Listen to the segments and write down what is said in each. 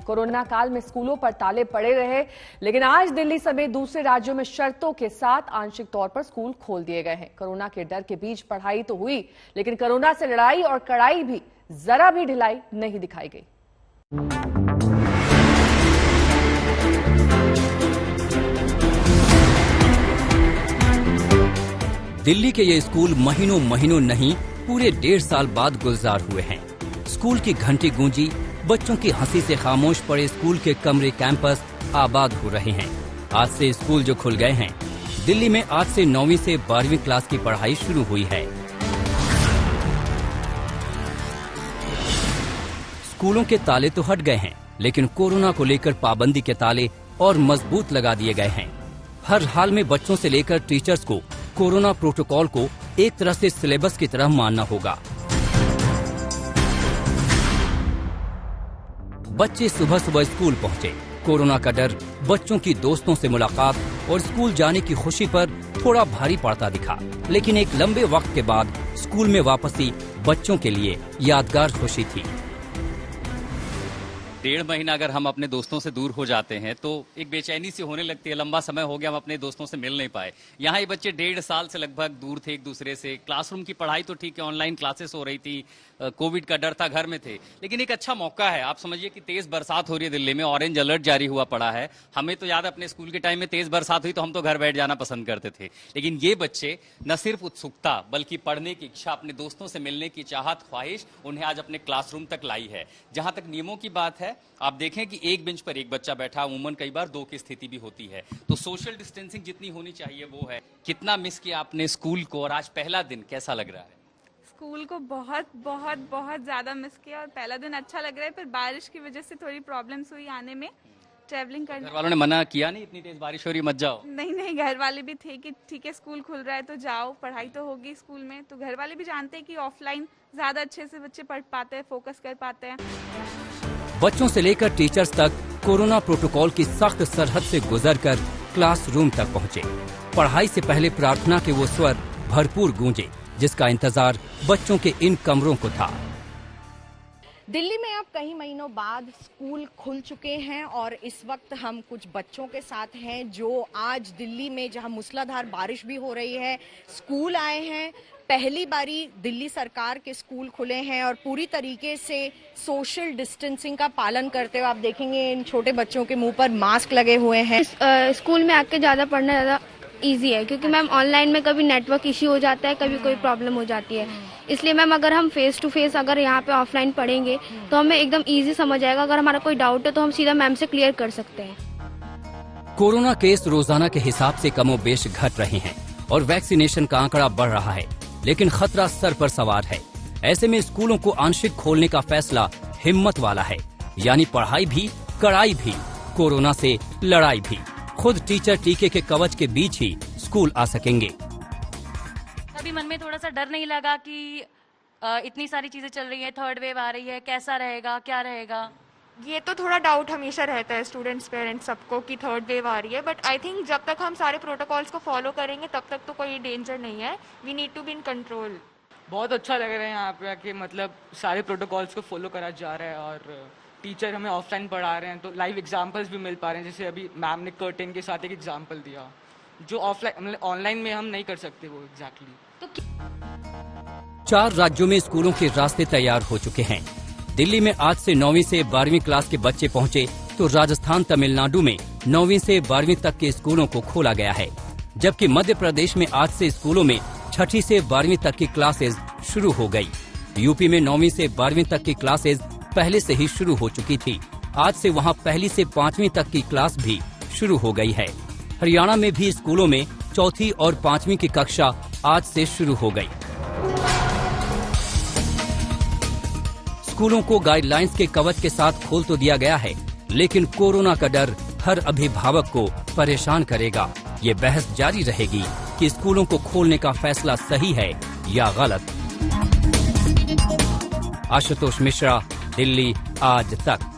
Corona काल में स्कूलों पर ताले पड़े रहे, लेकिन आज दिल्ली समेत दूसरे राज्यों में शर्तों के साथ आंशिक तौर पर स्कूल खोल दिए गए हैं। कोरोना के डर के बीच पढ़ाई तो हुई, लेकिन कोरोना से लड़ाई और कड़ाई भी जरा भी ढिलाई नहीं दिखाई गई। दिल्ली के ये स्कूल महीनों महीनों नहीं, पूरे 1.5 साल बाद गुलजार हुए हैं। स्कूल की घंटी गूंजी, बच्चों की हंसी से खामोश पड़े स्कूल के कमरे कैंपस आबाद हो रहे हैं। आज से स्कूल जो खुल गए हैं। दिल्ली में आज से 9वीं से 12वीं क्लास की पढ़ाई शुरू हुई है। स्कूलों के ताले तो हट गए हैं, लेकिन कोरोना को लेकर पाबंदी के ताले और मजबूत लगा दिए गए हैं। हर हाल में बच्चों से लेकर टीचर्स को कोरोना प्रोटोकॉल को एक तरह से सिलेबस की तरह मानना होगा। बच्चे सुबह सुबह स्कूल पहुंचे। कोरोना का डर, बच्चों की दोस्तों से मुलाकात और स्कूल जाने की खुशी पर थोड़ा भारी पड़ता दिखा, लेकिन एक लंबे वक्त के बाद स्कूल में वापसी बच्चों के लिए यादगार खुशी थी। 1.5 महीना अगर हम अपने दोस्तों से दूर हो जाते हैं तो एक बेचैनी सी होने लगती है। लंबा समय हो गया हम अपने दोस्तों से मिल नहीं पाए। यहाँ ये बच्चे 1.5 साल से लगभग दूर थे एक दूसरे से। क्लासरूम की पढ़ाई तो ठीक है, ऑनलाइन क्लासेस हो रही थी, कोविड का डर था, घर में थे, लेकिन एक अच्छा मौका है। आप समझिए कि तेज बरसात हो रही है दिल्ली में, ऑरेंज अलर्ट जारी हुआ पड़ा है। हमें तो याद, अपने स्कूल के टाइम में तेज बरसात हुई तो हम तो घर बैठ जाना पसंद करते थे, लेकिन ये बच्चे न सिर्फ उत्सुकता बल्कि पढ़ने की इच्छा, अपने दोस्तों से मिलने की चाहत, ख्वाहिश उन्हें आज अपने क्लासरूम तक लाई है। जहां तक नियमों की बात है, आप देखें कि एक बेंच पर एक बच्चा बैठा, अमूमन कई बार 2 की स्थिति भी होती है, तो सोशल डिस्टेंसिंग जितनी होनी चाहिए वो है। कितना मिस किया आपने स्कूल को, और आज पहला दिन कैसा लग रहा है? स्कूल को बहुत बहुत बहुत ज़्यादा मिस किया, और पहला दिन अच्छा लग रहा है, पर बारिश की वजह से थोड़ी प्रॉब्लम्स हुई आने में, ट्रैवलिंग करने। घर वालों ने मना किया नहीं, इतनी तेज बारिश हो रही मत जाओ? नहीं, घर वाले भी थे कि ठीक है स्कूल खुल रहा है तो जाओ, पढ़ाई तो होगी स्कूल में। तो घर वाले भी जानते हैं कि ऑफलाइन ज़्यादा अच्छे से बच्चे पढ़ पाते हैं, फोकस कर पाते हैं। बच्चों से लेकर टीचर्स तक कोरोना प्रोटोकॉल की सख्त सरहद से गुजरकर क्लासरूम तक पहुंचे। पढ़ाई से पहले प्रार्थना के वो स्वर भरपूर गूंजे, जिसका इंतजार बच्चों के इन कमरों को था। दिल्ली में अब कई महीनों बाद स्कूल खुल चुके हैं और इस वक्त हम कुछ बच्चों के साथ हैं जो आज दिल्ली में, जहां मूसलाधार बारिश भी हो रही है, स्कूल आए हैं। पहली बारी दिल्ली सरकार के स्कूल खुले हैं और पूरी तरीके से सोशल डिस्टेंसिंग का पालन करते हुए आप देखेंगे इन छोटे बच्चों के मुंह पर मास्क लगे हुए हैं। स्कूल में आके ज़्यादा पढ़ना ज़्यादा इजी है, क्योंकि मैम ऑनलाइन में कभी नेटवर्क इश्यू हो जाता है, कभी कोई प्रॉब्लम हो जाती है। इसलिए मैम अगर हम फेस टू फेस अगर यहाँ पे ऑफलाइन पढ़ेंगे तो हमें एकदम इजी समझ आएगा। अगर हमारा कोई डाउट है तो हम सीधा मैम से क्लियर कर सकते हैं। कोरोना केस रोजाना के हिसाब से कमोबेश घट रहे हैं और वैक्सीनेशन का आंकड़ा बढ़ रहा है, लेकिन खतरा सर पर सवार है। ऐसे में स्कूलों को आंशिक खोलने का फैसला हिम्मत वाला है, यानी पढ़ाई भी, कड़ाई भी, कोरोना से लड़ाई भी। खुद टीचर टीके के कवच के बीच ही स्कूल आ सकेंगे। अभी मन में थोड़ा सा डर नहीं लगा कि इतनी सारी चीजें चल रही है, थर्ड वेव आ रही है, कैसा रहेगा, क्या रहेगा? ये तो थोड़ा डाउट हमेशा रहता है स्टूडेंट्स, पेरेंट्स सबको कि थर्ड वेव आ रही है, बट आई थिंक जब तक हम सारे प्रोटोकॉल्स को फॉलो करेंगे तब तक तो कोई डेंजर नहीं है। We need to be in control. बहुत अच्छा लग रहा है यहाँ पे आके, मतलब सारे प्रोटोकॉल्स को फॉलो करा जा रहा है और टीचर हमें ऑफलाइन पढ़ा रहे हैं तो लाइव एग्जाम्पल्स भी मिल पा रहे हैं। जैसे अभी मैम ने कर्टेन के साथ एक एग्जाम्पल दिया जो ऑफलाइन मतलब ऑनलाइन में हम नहीं कर सकते वो एग्जैक्टली। तो 4 राज्यों में स्कूलों के रास्ते तैयार हो चुके हैं। दिल्ली में आज से 9वीं से 12वीं क्लास के बच्चे पहुंचे, तो राजस्थान, तमिलनाडु में 9वीं से 12वीं तक के स्कूलों को खोला गया है, जबकि मध्य प्रदेश में आज से स्कूलों में 6ठी से 12वीं तक की क्लासेज शुरू हो गई। यूपी में 9वीं से 12वीं तक की क्लासेज पहले से ही शुरू हो चुकी थी। आज से वहां 1ली से 5वीं तक की क्लास भी शुरू हो गई है। हरियाणा में भी स्कूलों में 4थी और 5वीं की कक्षा आज से शुरू हो गई। स्कूलों को गाइडलाइंस के कवच के साथ खोल तो दिया गया है, लेकिन कोरोना का डर हर अभिभावक को परेशान करेगा। ये बहस जारी रहेगी कि स्कूलों को खोलने का फैसला सही है या गलत। आशुतोष मिश्रा, दिल्ली आज तक।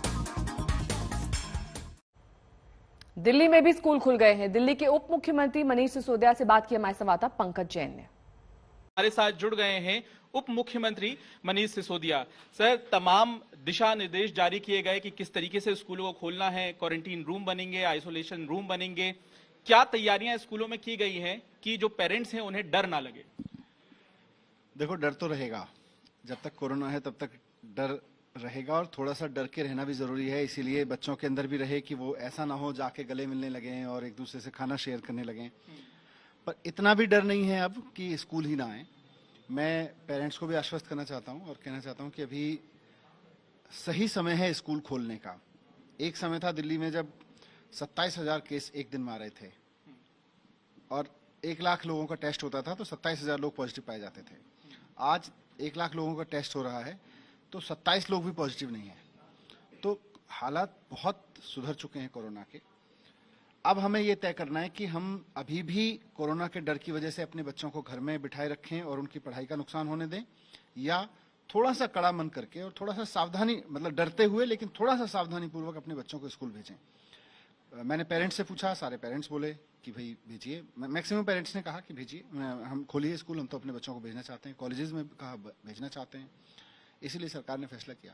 दिल्ली में भी स्कूल खुल गए हैं। दिल्ली के उप मुख्यमंत्री मनीष सिसोदिया से बात की हमारे संवाददाता पंकज जैन ने। हमारे साथ जुड़ गए हैं उप मुख्यमंत्री मनीष सिसोदिया। सर, तमाम दिशा निर्देश जारी किए गए कि किस तरीके से स्कूलों को खोलना है, क्वारंटीन रूम बनेंगे, आइसोलेशन रूम बनेंगे, क्या तैयारियां स्कूलों में की गई हैं कि जो पेरेंट्स हैं उन्हें डर ना लगे? देखो, डर तो रहेगा, जब तक कोरोना है तब तक डर रहेगा और थोड़ा सा डर के रहना भी जरूरी है। इसीलिए बच्चों के अंदर भी रहे कि वो ऐसा ना हो जाके गले मिलने लगे और एक दूसरे से खाना शेयर करने लगे। पर इतना भी डर नहीं है अब कि स्कूल ही ना आए। मैं पेरेंट्स को भी आश्वस्त करना चाहता हूं और कहना चाहता हूं कि अभी सही समय है स्कूल खोलने का। एक समय था दिल्ली में जब 27,000 केस एक दिन में आ रहे थे और 1 लाख लोगों का टेस्ट होता था तो 27,000 लोग पॉजिटिव पाए जाते थे। आज 1 लाख लोगों का टेस्ट हो रहा है तो 27 लोग भी पॉजिटिव नहीं है। तो हालात बहुत सुधर चुके हैं कोरोना के। अब हमें ये तय करना है कि हम अभी भी कोरोना के डर की वजह से अपने बच्चों को घर में बिठाए रखें और उनकी पढ़ाई का नुकसान होने दें, या थोड़ा सा कड़ा मन करके और थोड़ा सा सावधानी, मतलब डरते हुए लेकिन थोड़ा सा सावधानी पूर्वक अपने बच्चों को स्कूल भेजें। मैंने पेरेंट्स से पूछा, सारे पेरेंट्स बोले कि भाई भेजिए। मैक्सिमम पेरेंट्स ने कहा कि भेजिए, हम खोलिए स्कूल, हम तो अपने बच्चों को भेजना चाहते हैं। कॉलेजेस में कहा भेजना चाहते हैं, इसीलिए सरकार ने फैसला किया।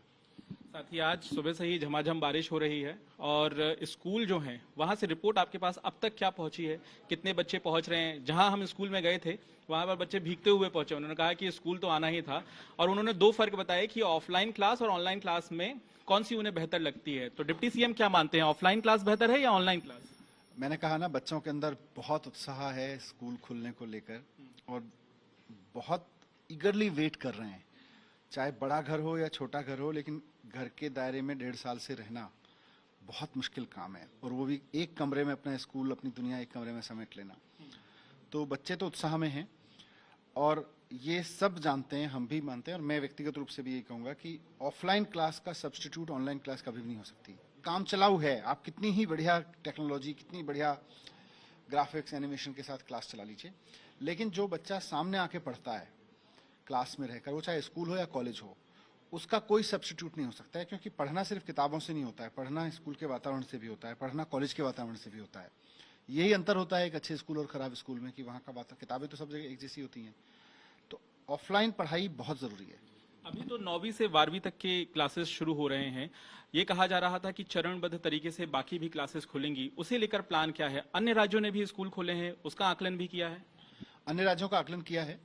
साथ ही आज सुबह से ही झमाझम बारिश हो रही है और स्कूल जो हैं वहां से रिपोर्ट आपके पास अब तक क्या पहुंची है? कितने बच्चे पहुंच रहे हैं? जहां हम स्कूल में गए थे वहां पर बच्चे भीगते हुए पहुंचे। उन्होंने कहा कि स्कूल तो आना ही था और उन्होंने 2 फर्क बताए कि ऑफलाइन क्लास और ऑनलाइन क्लास में कौन सी उन्हें बेहतर लगती है। तो डिप्टी सीएम क्या मानते हैं, ऑफलाइन क्लास बेहतर है या ऑनलाइन क्लास? मैंने कहा ना, बच्चों के अंदर बहुत उत्साह है स्कूल खुलने को लेकर और बहुत ईगरली वेट कर रहे हैं। चाहे बड़ा घर हो या छोटा घर हो, लेकिन घर के दायरे में 1.5 साल से रहना बहुत मुश्किल काम है और वो भी एक कमरे में अपना स्कूल, अपनी दुनिया एक कमरे में समेट लेना। तो बच्चे तो उत्साह में हैं और ये सब जानते हैं, हम भी मानते हैं और मैं व्यक्तिगत रूप से भी ये कहूँगा कि ऑफलाइन क्लास का सब्स्टिट्यूट ऑनलाइन क्लास कभी भी नहीं हो सकती। काम चलाऊ है, आप कितनी ही बढ़िया टेक्नोलॉजी, कितनी बढ़िया ग्राफिक्स एनिमेशन के साथ क्लास चला लीजिए, लेकिन जो बच्चा सामने आके पढ़ता है क्लास में रहकर, वो चाहे स्कूल हो या कॉलेज हो, उसका कोई सब्स्टिट्यूट नहीं हो सकता है। क्योंकि पढ़ना सिर्फ किताबों से नहीं होता है, पढ़ना स्कूल के वातावरण से भी होता है, पढ़ना कॉलेज के वातावरण से भी होता है। यही अंतर होता है एक अच्छे स्कूल और खराब स्कूल में कि वहाँ का किताबें तो सब जगह एक जैसी होती हैं। तो ऑफलाइन पढ़ाई बहुत जरूरी है। अभी तो 9वीं से 12वीं तक के क्लासेस शुरू हो रहे हैं। ये कहा जा रहा था कि चरणबद्ध तरीके से बाकी भी क्लासेस खुलेंगी, उसे लेकर प्लान क्या है? अन्य राज्यों ने भी स्कूल खोले हैं, उसका आकलन भी किया है? अन्य राज्यों का आकलन किया है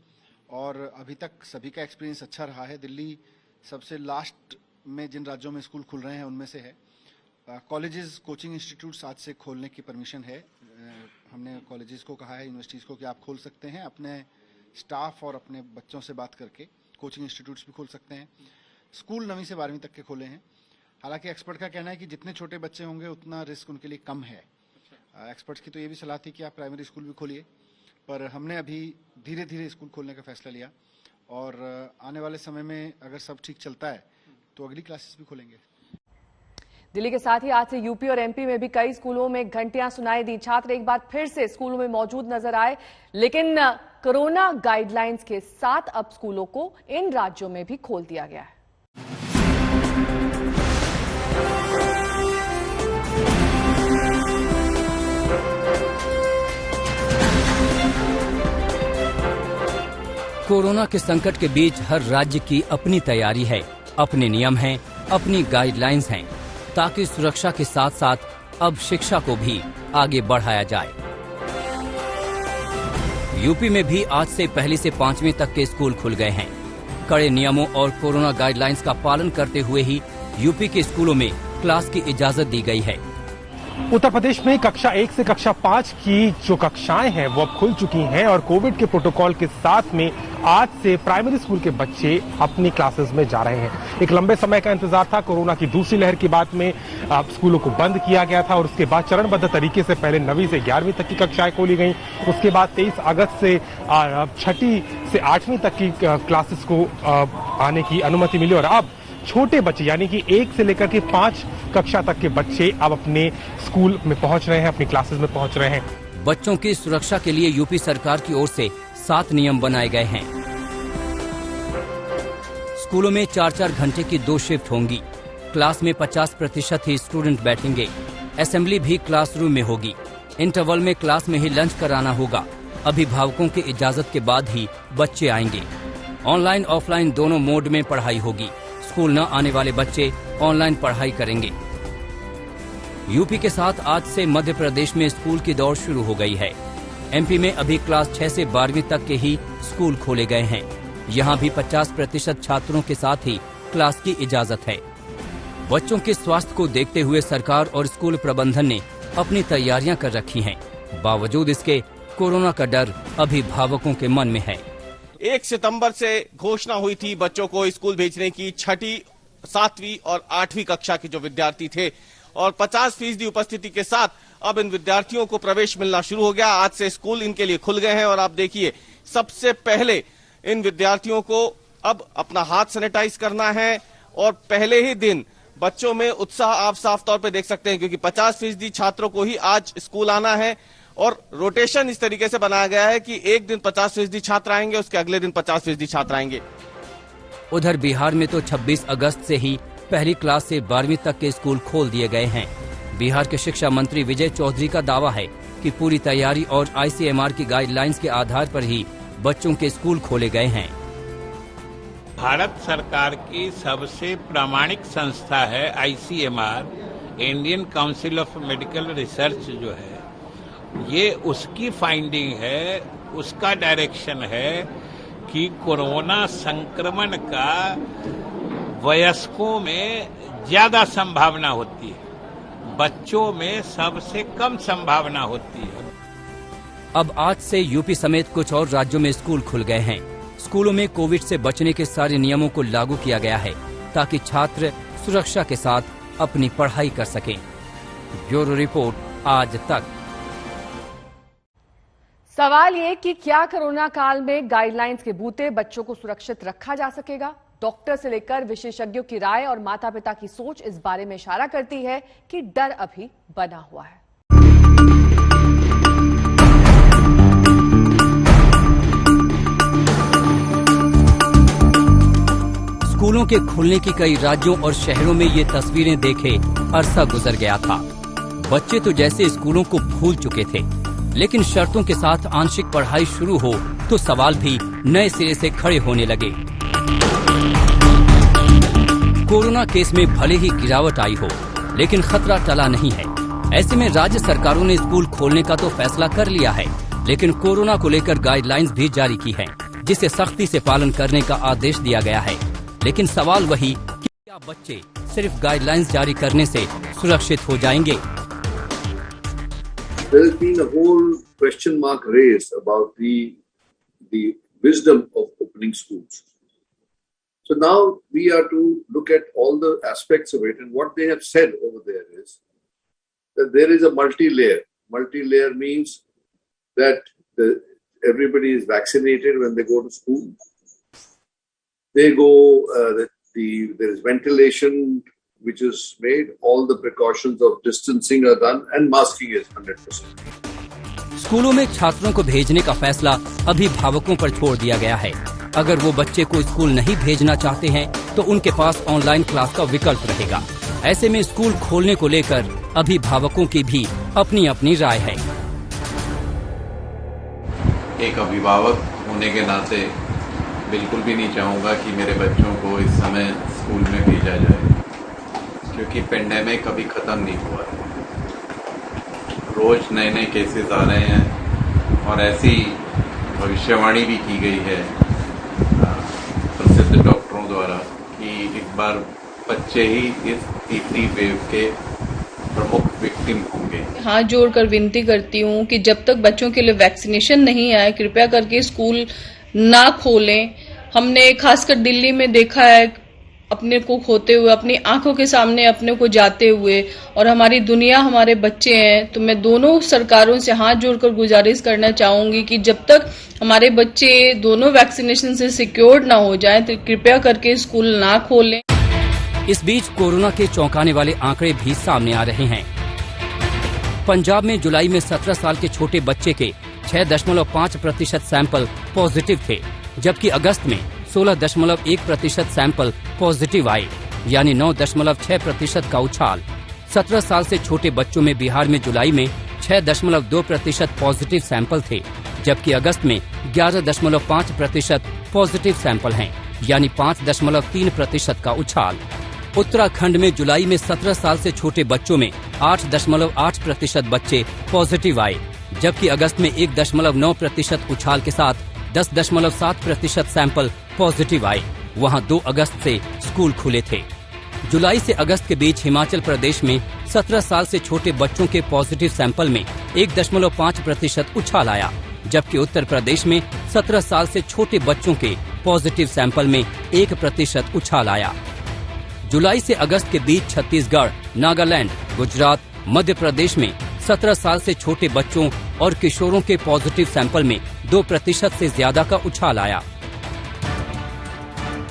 और अभी तक सभी का एक्सपीरियंस अच्छा रहा है। दिल्ली सबसे लास्ट में जिन राज्यों में स्कूल खुल रहे हैं उनमें से है। कॉलेजेस, कोचिंग इंस्टीट्यूट्स आज से खोलने की परमिशन है। हमने कॉलेजेस को कहा है, यूनिवर्सिटीज़ को, कि आप खोल सकते हैं अपने स्टाफ और अपने बच्चों से बात करके। कोचिंग इंस्टीट्यूट्स भी खोल सकते हैं। स्कूल 9वीं से 12वीं तक के खोले हैं। हालांकि एक्सपर्ट का कहना है कि जितने छोटे बच्चे होंगे उतना रिस्क उनके लिए कम है। एक्सपर्ट्स की तो ये भी सलाह थी कि आप प्राइमरी स्कूल भी खोलिए, पर हमने अभी धीरे धीरे स्कूल खोलने का फैसला लिया और आने वाले समय में अगर सब ठीक चलता है तो अगली क्लासेस भी खोलेंगे। दिल्ली के साथ ही आज से यूपी और एमपी में भी कई स्कूलों में घंटियां सुनाई दी। छात्र एक बार फिर से स्कूलों में मौजूद नजर आए, लेकिन कोरोना गाइडलाइंस के साथ अब स्कूलों को इन राज्यों में भी खोल दिया गया है। कोरोना के संकट के बीच हर राज्य की अपनी तैयारी है, अपने नियम हैं, अपनी गाइडलाइंस हैं, ताकि सुरक्षा के साथ साथ अब शिक्षा को भी आगे बढ़ाया जाए। यूपी में भी आज से 1 से 5वीं तक के स्कूल खुल गए हैं। कड़े नियमों और कोरोना गाइडलाइंस का पालन करते हुए ही यूपी के स्कूलों में क्लास की इजाजत दी गई है। उत्तर प्रदेश में कक्षा 1 से कक्षा 5 की जो कक्षाएं हैं वो अब खुल चुकी हैं और कोविड के प्रोटोकॉल के साथ में आज से प्राइमरी स्कूल के बच्चे अपनी क्लासेस में जा रहे हैं। एक लंबे समय का इंतजार था। कोरोना की दूसरी लहर की बाद में स्कूलों को बंद किया गया था और उसके बाद चरणबद्ध तरीके से पहले 9वीं से 11वीं तक की कक्षाएं खोली गई। उसके बाद 23 अगस्त से 6ठी से 8वीं तक की क्लासेस को आने की अनुमति मिली और अब छोटे बच्चे यानी कि 1 से लेकर के 5 कक्षा तक के बच्चे अब अपने स्कूल में पहुंच रहे हैं, अपनी क्लासेस में पहुंच रहे हैं। बच्चों की सुरक्षा के लिए यूपी सरकार की ओर से 7 नियम बनाए गए हैं। स्कूलों में 4-4 घंटे की 2 शिफ्ट होंगी। क्लास में 50% ही स्टूडेंट बैठेंगे। असेंबली भी क्लासरूम में होगी। इंटरवल में क्लास में ही लंच कराना होगा। अभिभावकों की इजाजत के बाद ही बच्चे आएंगे। ऑनलाइन ऑफलाइन दोनों मोड में पढ़ाई होगी। स्कूल न आने वाले बच्चे ऑनलाइन पढ़ाई करेंगे। यूपी के साथ आज से मध्य प्रदेश में स्कूल की दौड़ शुरू हो गई है। एमपी में अभी क्लास 6 से 12वीं तक के ही स्कूल खोले गए हैं। यहाँ भी 50% छात्रों के साथ ही क्लास की इजाजत है। बच्चों के स्वास्थ्य को देखते हुए सरकार और स्कूल प्रबंधन ने अपनी तैयारियां कर रखी हैं। बावजूद इसके कोरोना का डर अभिभावकों के मन में है। 1 सितंबर से घोषणा हुई थी बच्चों को स्कूल भेजने की। 6ठी, 7वीं और 8वीं कक्षा के जो विद्यार्थी थे और 50% उपस्थिति के साथ अब इन विद्यार्थियों को प्रवेश मिलना शुरू हो गया। आज से स्कूल इनके लिए खुल गए हैं और आप देखिए सबसे पहले इन विद्यार्थियों को अब अपना हाथ सैनिटाइज करना है और पहले ही दिन बच्चों में उत्साह आप साफ तौर पे देख सकते हैं, क्योंकि 50% छात्रों को ही आज स्कूल आना है और रोटेशन इस तरीके से बनाया गया है कि एक दिन 50% छात्र आएंगे, उसके अगले दिन 50% छात्र आएंगे। उधर बिहार में तो 26 अगस्त से ही पहली क्लास से 12वीं तक के स्कूल खोल दिए गए हैं। बिहार के शिक्षा मंत्री विजय चौधरी का दावा है कि पूरी तैयारी और ICMR की गाइडलाइंस के आधार पर ही बच्चों के स्कूल खोले गए हैं। भारत सरकार की सबसे प्रामाणिक संस्था है ICMR, Indian council of medical research जो है, ये उसकी फाइंडिंग है, उसका डायरेक्शन है कि कोरोना संक्रमण का वयस्कों में ज्यादा संभावना होती है, बच्चों में सबसे कम संभावना होती है। अब आज से यूपी समेत कुछ और राज्यों में स्कूल खुल गए हैं। स्कूलों में कोविड से बचने के सारे नियमों को लागू किया गया है ताकि छात्र सुरक्षा के साथ अपनी पढ़ाई कर सकें। ब्यूरो रिपोर्ट, आज तक। सवाल ये कि क्या कोरोना काल में गाइडलाइंस के बूते बच्चों को सुरक्षित रखा जा सकेगा? डॉक्टर से लेकर विशेषज्ञों की राय और माता पिता की सोच इस बारे में इशारा करती है कि डर अभी बना हुआ है। स्कूलों के खुलने की कई राज्यों और शहरों में ये तस्वीरें देखे अरसा गुजर गया था। बच्चे तो जैसे स्कूलों को भूल चुके थे, लेकिन शर्तों के साथ आंशिक पढ़ाई शुरू हो तो सवाल भी नए सिरे से खड़े होने लगे। कोरोना केस में भले ही गिरावट आई हो, लेकिन खतरा टला नहीं है। ऐसे में राज्य सरकारों ने स्कूल खोलने का तो फैसला कर लिया है, लेकिन कोरोना को लेकर गाइडलाइंस भी जारी की है, जिसे सख्ती से पालन करने का आदेश दिया गया है। लेकिन सवाल वही कि क्या बच्चे सिर्फ गाइडलाइंस जारी करने से सुरक्षित हो जाएंगे? There has been a whole question mark raised about the wisdom of opening schools. So now we are to look at all the aspects of it, and what they have said over there is that there is a multi-layer. Multi-layer means that everybody is vaccinated when they go to school. They go, there is ventilation which is made, all the precautions of distancing are done, and masking is 100%. स्कूलों में छात्रों को भेजने का फैसला अभिभावकों पर छोड़ दिया गया है। अगर वो बच्चे को स्कूल नहीं भेजना चाहते हैं तो उनके पास ऑनलाइन क्लास का विकल्प रहेगा। ऐसे में स्कूल खोलने को लेकर अभिभावकों की भी अपनी अपनी राय है। एक अभिभावक होने के नाते बिल्कुल भी नहीं चाहूँगा कि मेरे बच्चों को इस समय स्कूल में भेजा जाए, क्योंकि पेंडेमिक अभी ख़त्म नहीं हुआ है। रोज़ नए नए केसेस आ रहे हैं और ऐसी भविष्यवाणी भी की गई है प्रसिद्ध डॉक्टरों द्वारा कि एक बार बच्चे ही इस तीसरी वेव के प्रमुख विक्टिम होंगे। हाथ जोड़कर विनती करती हूँ कि जब तक बच्चों के लिए वैक्सीनेशन नहीं आए, कृपया करके स्कूल ना खोलें। हमने खासकर दिल्ली में देखा है अपने को खोते हुए, अपनी आंखों के सामने अपने को जाते हुए, और हमारी दुनिया हमारे बच्चे हैं। तो मैं दोनों सरकारों से हाथ जोड़कर गुजारिश करना चाहूंगी कि जब तक हमारे बच्चे दोनों वैक्सीनेशन से सिक्योर्ड ना हो जाएं तो कृपया करके स्कूल ना खोलें। इस बीच कोरोना के चौंकाने वाले आंकड़े भी सामने आ रहे हैं। पंजाब में जुलाई में 17 साल के छोटे बच्चे के 6.5% सैंपल पॉजिटिव थे, जबकि अगस्त में 16.1% सैंपल पॉजिटिव आए, यानी 9.6% का उछाल। 17 साल से छोटे बच्चों में बिहार में जुलाई में 6.2% पॉजिटिव सैंपल थे, जबकि अगस्त में 11.5% पॉजिटिव सैंपल हैं। यानी 5.3% का उछाल। उत्तराखंड में जुलाई में 17 साल से छोटे बच्चों में 8.8% बच्चे पॉजिटिव आए, जबकि अगस्त में 1.9% उछाल के साथ 10.7% सैंपल पॉजिटिव आए। वहां 2 अगस्त से स्कूल खुले थे। जुलाई से अगस्त के बीच हिमाचल प्रदेश में 17 साल से छोटे बच्चों के पॉजिटिव सैंपल में 1.5% उछाल आया, जबकि उत्तर प्रदेश में 17 साल से छोटे बच्चों के पॉजिटिव सैंपल में 1% उछाल आया। जुलाई से अगस्त के बीच छत्तीसगढ़, नागालैंड, गुजरात, मध्य प्रदेश में 17 साल से छोटे बच्चों और किशोरों के पॉजिटिव सैंपल में 2% से ज्यादा का उछाल आया।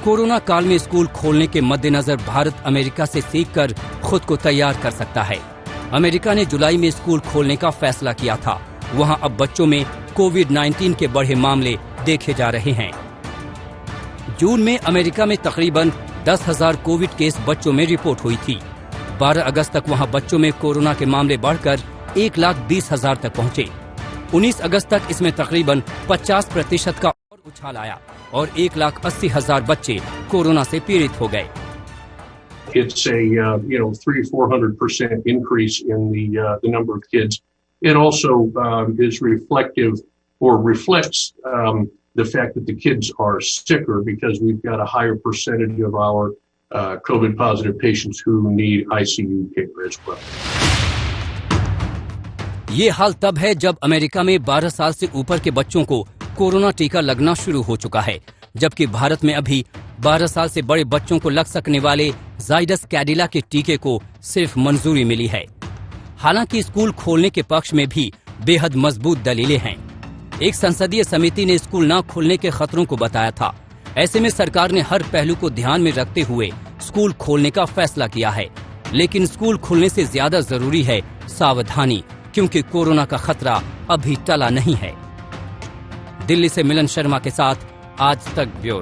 कोरोना काल में स्कूल खोलने के मद्देनजर भारत अमेरिका से सीखकर खुद को तैयार कर सकता है। अमेरिका ने जुलाई में स्कूल खोलने का फैसला किया था। वहां अब बच्चों में कोविड-19 के बढ़े मामले देखे जा रहे हैं। जून में अमेरिका में तकरीबन 10,000 कोविड केस बच्चों में रिपोर्ट हुई थी। 12 अगस्त तक वहां बच्चों में कोरोना के मामले बढ़कर 1,20,000 तक पहुंचे। 19 अगस्त तक इसमें तकरीबन 50% का और उछाल आया और 1,80,000 बच्चे कोरोना से पीड़ित हो गए। It's a 300-400% increase in the number of kids. It also is reflective or reflects the fact that the kids are sicker because we've got a higher percentage of our COVID positive patients who need ICU care as well. ये हाल तब है जब America में 12 साल से ऊपर के बच्चों को कोरोना टीका लगना शुरू हो चुका है, जबकि भारत में अभी 12 साल से बड़े बच्चों को लग सकने वाले जाइडस कैडिला के टीके को सिर्फ मंजूरी मिली है। हालांकि स्कूल खोलने के पक्ष में भी बेहद मजबूत दलीलें हैं। एक संसदीय समिति ने स्कूल न खोलने के खतरों को बताया था। ऐसे में सरकार ने हर पहलू को ध्यान में रखते हुए स्कूल खोलने का फैसला किया है। लेकिन स्कूल खोलने से ज्यादा जरूरी है सावधानी, क्योंकि कोरोना का खतरा अभी टला नहीं है। दिल्ली से मिलन शर्मा के साथ आज तक ब्यूरो।